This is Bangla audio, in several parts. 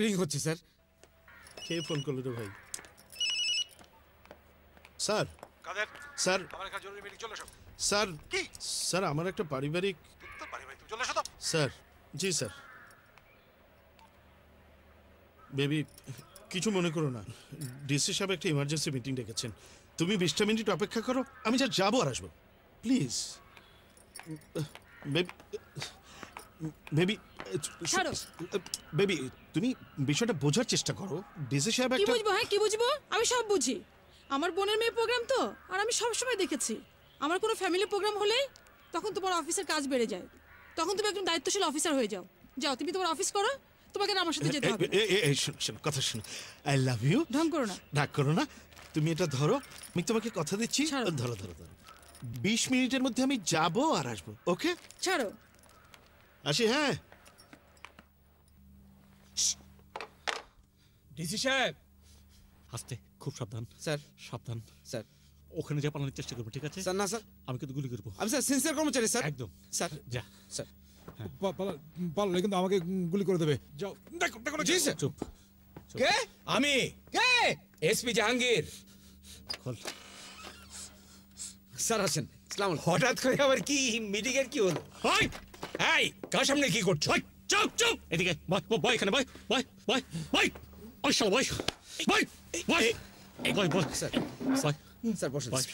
রিং হচ্ছে স্যার। কে ফোন করলো রে ভাই? স্যার কাদের স্যার আমার এখানে জরুরি মিটিং চলে এসো। স্যার কি স্যার আমার একটা পারিবারিক পারি ভাই তুমি চলে এসো তো। স্যার জি স্যার। বেবি কিছু মনে করো না, ডিসি সাহেব একটা ইমার্জেন্সি মিটিং ডেকেছেন, তুমি 20টা মিনিট অপেক্ষা করো, আমি যা যাবো আর আসবো, প্লিজ। বেবি ছাড়ো। বেবি তুমি বিষয়টা বোঝার চেষ্টা করো, ডিসি সাহেব কি একটা বুঝবো? হ্যাঁ কি বুঝবো? আমি সব বুঝি। আমার বোনের মেয়ে প্রোগ্রাম তো, আর আমি সব সময় দেখেছি আমার কোনো ফ্যামিলি প্রোগ্রাম হলেই তখন তোমার অফিসের কাজ বেড়ে যায়, তখন তুমি একদম দায়িত্বশীল অফিসার হয়ে যাও। যাও তুমি তোমার অফিস করো, তোমাকে আমার সাথে যেতে হবে। শোনো কথা শোনো, আই লাভ ইউ। ঢং করো না। ডাক করো না, তুমি এটা ধরো, আমি তোমাকে কথা দিচ্ছি। ছাড়ো। ধরো ধরো ধরো, 20 মিনিটের মধ্যে আমি যাবো আর আসবো, ওকে? ছাড়ো। আসি। হ্যাঁ ডিসি সাহেব। আস্তে, খুব সাবধান স্যার সাবধান। স্যার ওখানে যা পালানোর চেষ্টা করবো, ঠিক আছে? স্যার না স্যার, আমি কিন্তু গুলি করবো। আমি স্যার সিনসিয়ার কর্মচারী স্যার। একদম স্যার যা। স্যার পারলে কিন্তু আমাকে গুলি করে দেবে। যাও দেখো দেখো। জি স্যার। চুপ। কে? আমি কে? এসপি জাহাঙ্গীর। খোল। স্যার আছেন। আসসালামু আলাইকুম। হঠাৎ করে আবার কি মিটিং এর কি হলো? এই কার সামনে কি করছো? চুপ চুপ, এদিকে বয় বয়, এখানে বয় বয় বয় বয়, ওই শালা বয় বয় বয় বয় বয়। স্যার বয় স্যার বসেন। বয়।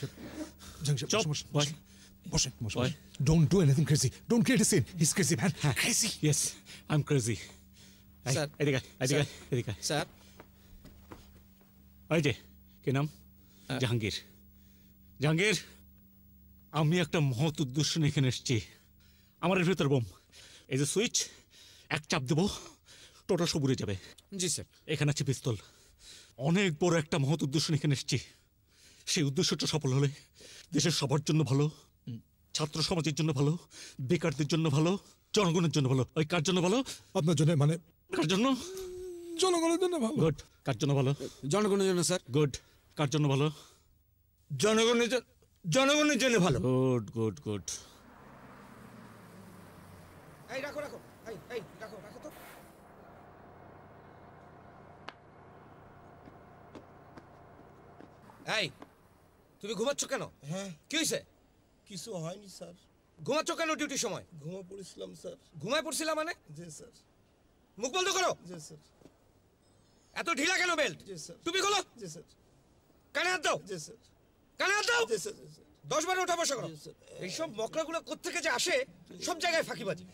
জাংশন চুপ বয় বসেন বসেন। বয়। Don't do anything crazy. Don't create a scene. He's crazy man. Crazy. Yes, I am crazy. Sir এদিকে এদিকে এদিকে। স্যার ওই যে কি নাম? জাহাঙ্গীর। জাহাঙ্গীর, আমি একটা মহৎ উদ্দেশ্য নিয়ে এখানে এসেছি। আমার এর ভেতর বোম, এই যে সুইচ, এক চাপ দেবো টোটাল সব উড়ে যাবে। জি স্যার। এখানে আছে পিস্তল। অনেক বড় একটা মহৎ উদ্দেশ্য নিয়ে এখানে এসেছি। সেই উদ্দেশ্যটা সফল হলে দেশের সবার জন্য ভালো, ছাত্র সমাজের জন্য ভালো, বেকারদের জন্য ভালো, জনগণের জন্য ভালো। ওই কার জন্য ভালো? আপনার জন্য মানে কার জন্য? জনগণের জন্য ভালো। গুড। কার জন্য ভালো? জনগণের জন্য স্যার। গুড। কার জন্য ভালো? জনগণের জন্য ভালো। Good good good. এই রাখো রাখো, এই রাখো রাখো তো। এই তুমি ঘুমাচ্ছ কেন? হ্যাঁ কি হয়েছে? কিছু হয়নি স্যার, ঘুমাচ্ছ কেন ডিউটির সময়? ঘুমো পড়েছিলাম স্যার। ঘুমায় পড়ছিলাম মানে? জি স্যার। মুখ বন্ধ করো। জি স্যার। এত ঢিলা কেন বেল্ট? জি স্যার। তুমি খোলো। জি স্যার। কানে হাত দাও। জি স্যার। কানে হাত দাও। জি স্যার। 10 বার ওঠা বসা করো। জি স্যার। এইসব মকরাগুলো কোত্থেকে যে আসে, সব জায়গায় ফাঁকিবাজি।